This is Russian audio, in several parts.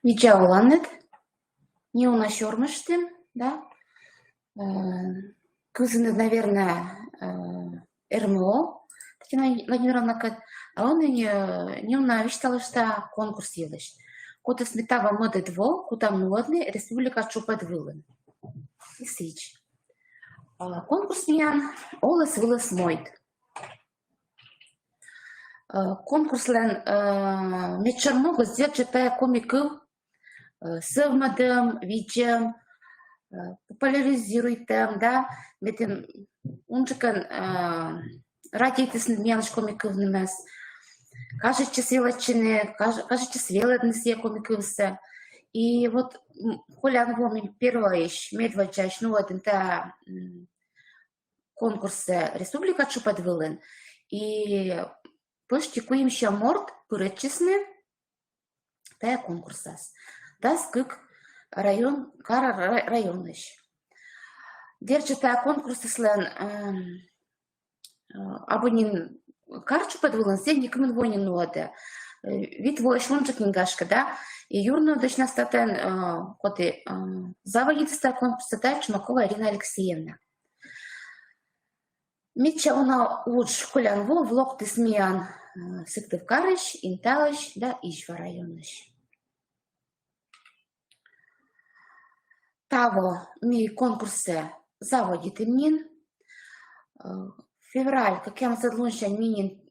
Видео olanık, не унасермыштым, да, кызыны, наверное, РМО, Татьяна Владимировна, а он не унавиштал, что конкурс елыш. Кота сметава моды дво, куда модли, республика чупет вылын. И сыч. Конкурс миян, олес вылес мойд. Конкурс лен мечермого сделать комиков, сывмадым, видеом, популяризируйтем, да, метим унчикан радийтесн мияныш комиков немес, кажется свелочины, кажется свелоднесе комиковся. И вот холян вомим первое медвачач, ну один та конкурсе республика чупадвилен, и почти куим ще морд пырычесны та конкурсас. Да, скык район, кара районыш. Держи та конкурсы слен абонин карчу подвилен, все никому вонин ноде. Вид воиш лунчик нингашка, да, и юрно дочна статен коты заводится та конкурса та Чумакова Ирина Алексеевна. Митча она уж колян во влог ты смеян сыктыв карыш, инталыш, да, ишва районыш. Таво ми конкурсе заводит имнин. Февраль, как я задлуншан минин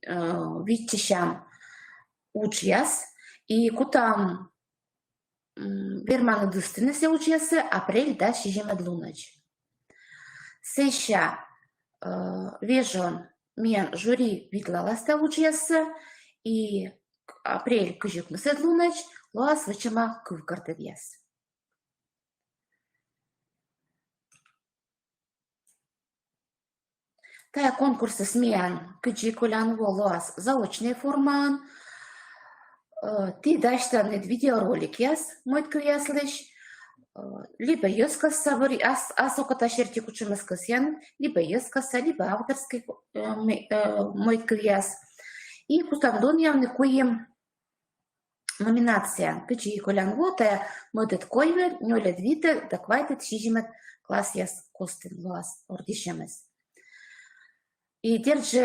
витчищам учьяс, и кутам верманы дыстынесе учьясы, апрель, да, шижем адлунач. Сеща вежон мен жюри видлаласта учьясы, и апрель кыжик мыседлунач, лоас вычама кывкартывьяс. Тая конкурсы смеян кыжик колян волоас заочный форман, ты дашь видеоролик яс, мой тквяслыш, либо ёскаса вари асоката шерти кучемаскасян, либо ёскаса, либо авторский мой тквяс. И кутамдон явный куем номинация кычи колян вота, модет койвер, нёлет вите, даквайтет шижимет класс яс костен лоас ордишемес. И держи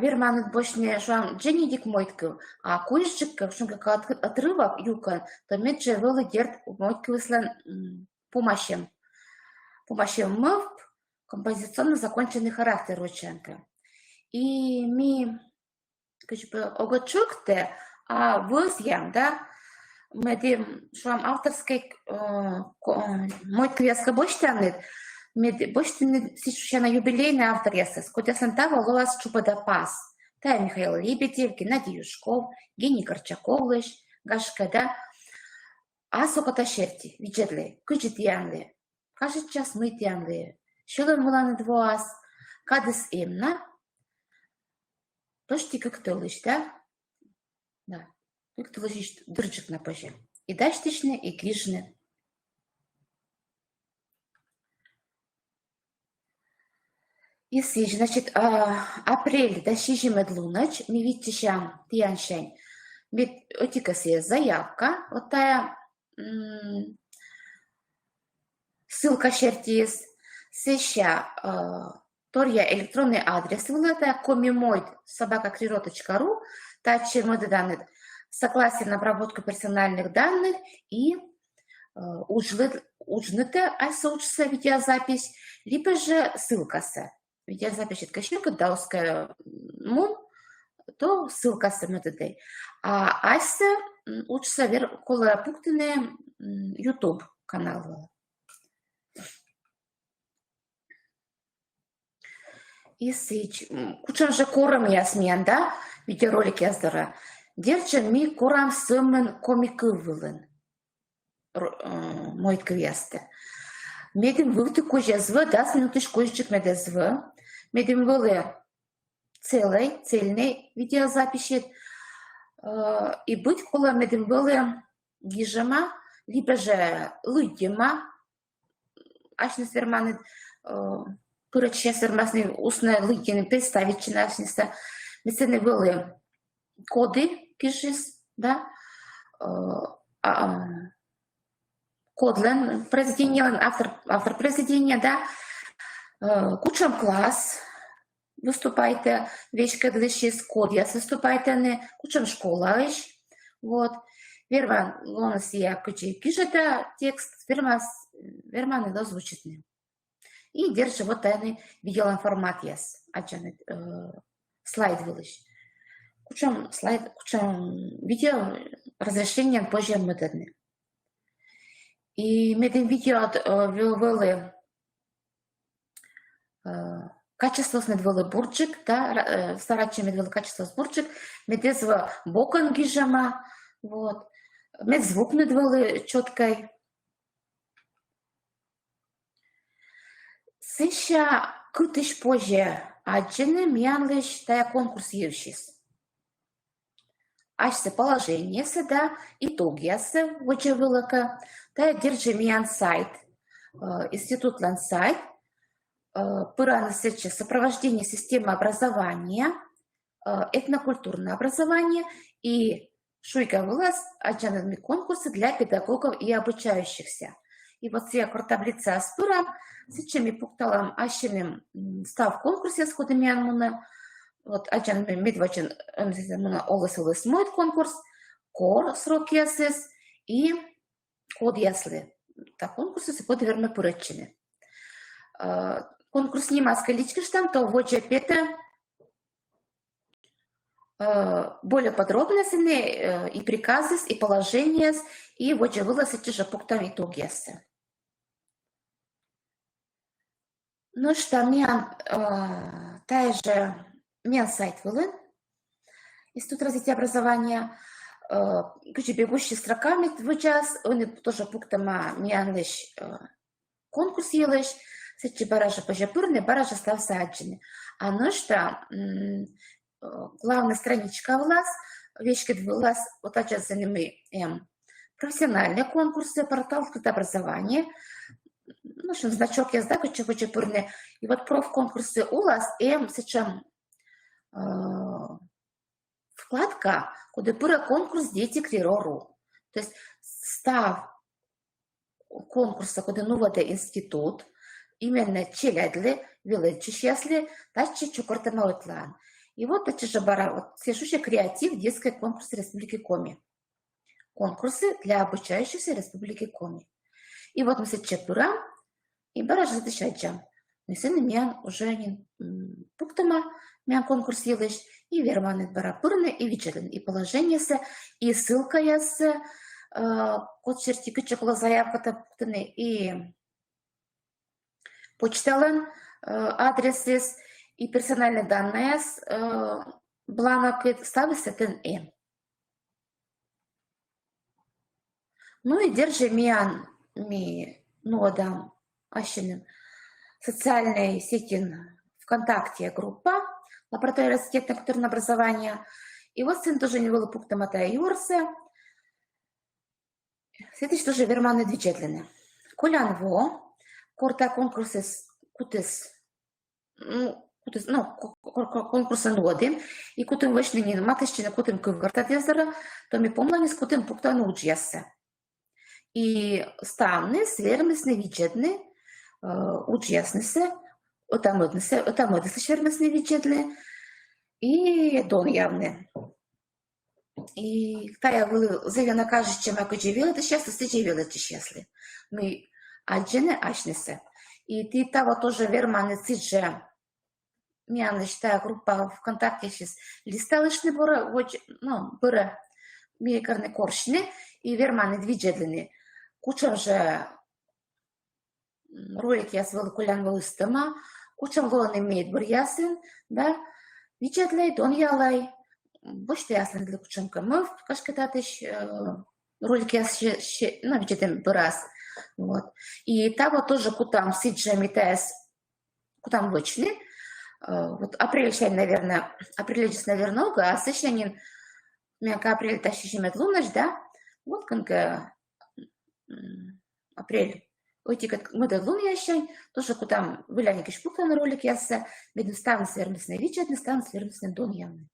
верманет бошне шуам дженидик мойтку, а куишчик, как шум как отрывок юкан, то медже вылы дерт мойтку выслан помощем мов композиционно законченный характер рученка. И ми, как бы, огочукте, а возьям, да, мы дем шуам авторской мойтку яска боштянет, Бочтин сейчас на юбилейный автор ясес, куда сантава лоас чупада пас. Та Михаил Лебедев, Геннадий Юшков, Гений Корчаковлыш, Гашкада. Асоката шерти, виджетле, кыжит янле. Кажет час мыть янле. Шелон муланы двоас, кадыс эмна. Тошти как толыш, да? Да. Как толыш дырчик на поже. И даштишне, и грижне. Если, значит, апрель до шижимет лунач, ми видите щам тианшень, ми отикасе заявка, вот тая ссылка шертис, сеща торья электронный адрес, вылета комимойд собакакрирот.ру, таче моды данных, согласие на обработку персональных данных и ужнете айсоучса видеозапись, либо же ссылка-се. Видеозапись это кошелька дауская мун, то ссылка с МТД. А айса учится кола пунктine YouTube канал. И сыч, кучан же корам я смеян, да? Видеоролик я здора. Держим ми корам сымен комикы вылын. Мой квесте. Медим вылты кожа зв, да, с минутыш кожичек меде зв. Медим вылы цельный видеозапись. И быть кола медим вылы гижема, либо же лыдима. Ашни сверманы пырачья свермасны устные лыдины представить чинашниста. Медсены вылы коды кишис, да. кодлен произведение, автор произведения, да, кучам класс, выступайте, вещка длищис кодиас, выступайте не кучам школа, вот. Верма, лонас я кучи пишете текст, верма не дозвучит не. И держи вот это видео формат яс, слайд вылыш. Кучам видео разрешение позже модерны. И мы этим видео ввели качество медвели бурчик, да, старачи медвели качество бурчик, медезва бокон гижама, вот, медзвук медвели четкой. Сыща кутыш позже, аджины мянлыш тая конкурс евшис. Ашся положение да, итоги ясы, воче вылака, тая держи мян сайт, институт лан сайт, пыраны сыча сопровождение системы образования, этнокультурное образование и шуйка вылаз аджанами конкурсы для педагогов и обучающихся. И вот все таблица аспира, с чем пукталам ащенем став конкурсе с ходами анмуна, вот аджанами медвачен олыс мой конкурс, кор срок ясес и код ясли. Так конкурсы с код верно поречены. Конкурс не маска лички штам, то вот пета более подробно и приказы, и положения, и вот же вылазы же пуктам итог ясы. Ну что, меня сайт вылын, Институт развития образования, где бегущие строками в час, он тоже пуктама мянлыш конкурс елыш, сечи баража пожапурны, баража став саджины. А ну что, главная страничка у нас, вещи вылаз, вот сейчас занимаем профессиональные конкурсы, портал образования, ну, что значок я знаю, что пурны. И вот профконкурсы у нас, сейчас вкладка, куда пура конкурс дети крирору. То есть став конкурса, куда ну вот институт, именно челядли, вилечиш, если тачи чукорта маутлан. И вот эти же бара, вот свежущий креатив детской конкурсы Республики Коми. Конкурсы для обучающихся Республики Коми. И вот мы сейчас пура, и бараж затышаджам. Мы сын мян уже не пуктама, мян конкурс елыш, и верманет барапурны, и вичелен, и положение се, и ссылка ясы, код черти кычекла заявка пуктаны, и почтален адресы, и персональные данные бланок ставится тен. Ну и держи мян ну адам ащенин социальной сети ВКонтакте группа лаборатория растительно-культурного образования. И вот сын тоже не было пункта Матая Юрсе. Следующий тоже верманы движетлены. Колянво, корта конкурсы кутыс, конкурсы ноды, и кутым вышли не маточки, кутым кыварта везера, то ми помню, с кутым пункта нуджьяса. И станны, свермисны, виджетны, участницы, отамодницы, свермисны, виджетны, и дон явны. И тая завена каже, чем я кучевила, это счастье, стычевила это счастье. Мы аджены, ачницы. И ты того тоже верманы цидже, меня считаю, группа ВКонтакте сейчас листалышны бора, ну, бора, мекарны коршны, и верманы движетны. Кучам же ролик я свела кулян вылыстыма, кучам волан имеет бурьясын, да, виджетлей, дон ялай, больше ясно для кучам камов, кашкататыш, ролик я ну, виджетем раз, вот. И того тоже кутам сиджами тес, кутам вычли, вот апрель, наверное, а сычанин, мяка апрель тащищем лунач, да, вот конка апрель, уйти как мы до луны ящай, тоже куда выляни кишпука на ролик яса, бедно ставны свернусные виджетны, ставны свернусные дон явны.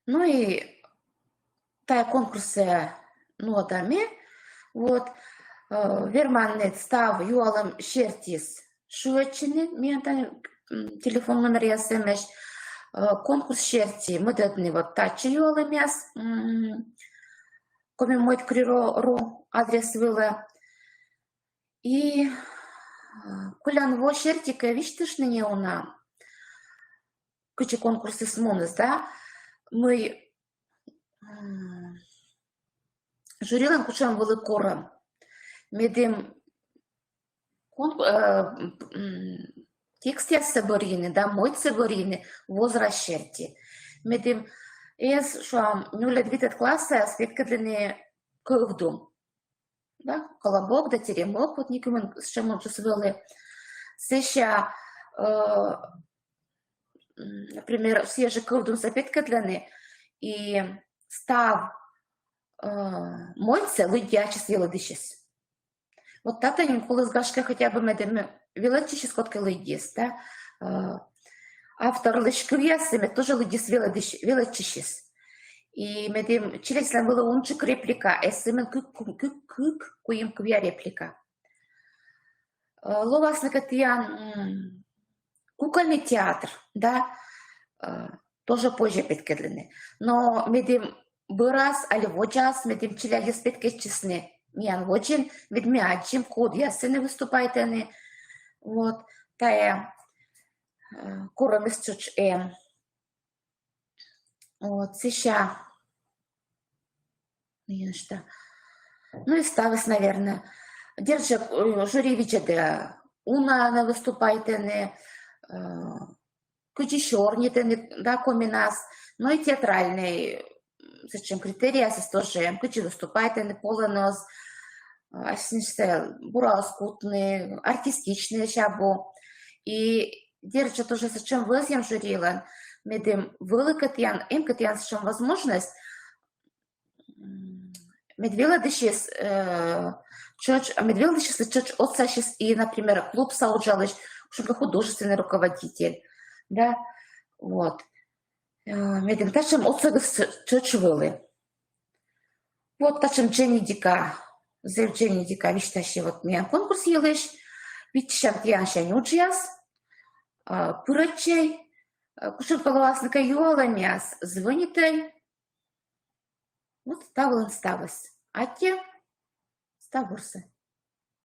Ну и Та конкурсы нодами, вот, верманнет став юалым шертис шуечини, мен телефон номер ясемеш, конкурс шерти, мыдетни вот тачи юалым яс, коми мойт криро ру адрес вылы, и кулян во шертика виштышны не уна, кычы конкурсы смоныз, да, мы журилан кучан вылы корым, медем текст я соборины, да, мой соборины, возраст шерти. Медем ез шуам нуля двитет класса спекадлины кывдум. Да, колобок, да, теремок, вот никому с чем он чувствовали. Сеща, например, все же кывдум запеткадлины, и став мойце лыдячи свелодыщес. Вот тата ніколи згашка хотя бы медем вилечиші скотки лидіс, да? Автор лишквіясиме тоже лидіс вилечишіс. И медем челесна было унчик реплика, эсимен кык куим квия реплика. Ловас накатиян кукольный театр, да, тоже позже петкедлены. Но медем бырас, али вочас, медем челядис петкечесны. Миян вочин, ведмячим, код ясыны выступает они. Вот, тая коромис чуч вот, сеща. Ну и ставис, наверное. Держи жюри виджеде. Уна она выступает они. Кучищорни, да, коминас. Ну и театральный. Зачем критерии, тоже кучи выступает они полонос. Бураскутный, артистичный шабу. И держа тоже зачем возьмем журилан, медем вылыкатьян, им катьян зачем возможность, медвеладыщис, медвеладыщис чуть отсащис и, например, клуб сауджалыш, что художественный руководитель, да, вот. Медем тачем отсагыс чуть вылы. Вот тачем Дженни Дика. Зевджені діка вішташі вот міян конкурс єлиш, відчам тіянша нюджяс, пырачай, кушын палавасника юаламяс, звонитай, вот ставлен ставыс, а те ставурсы.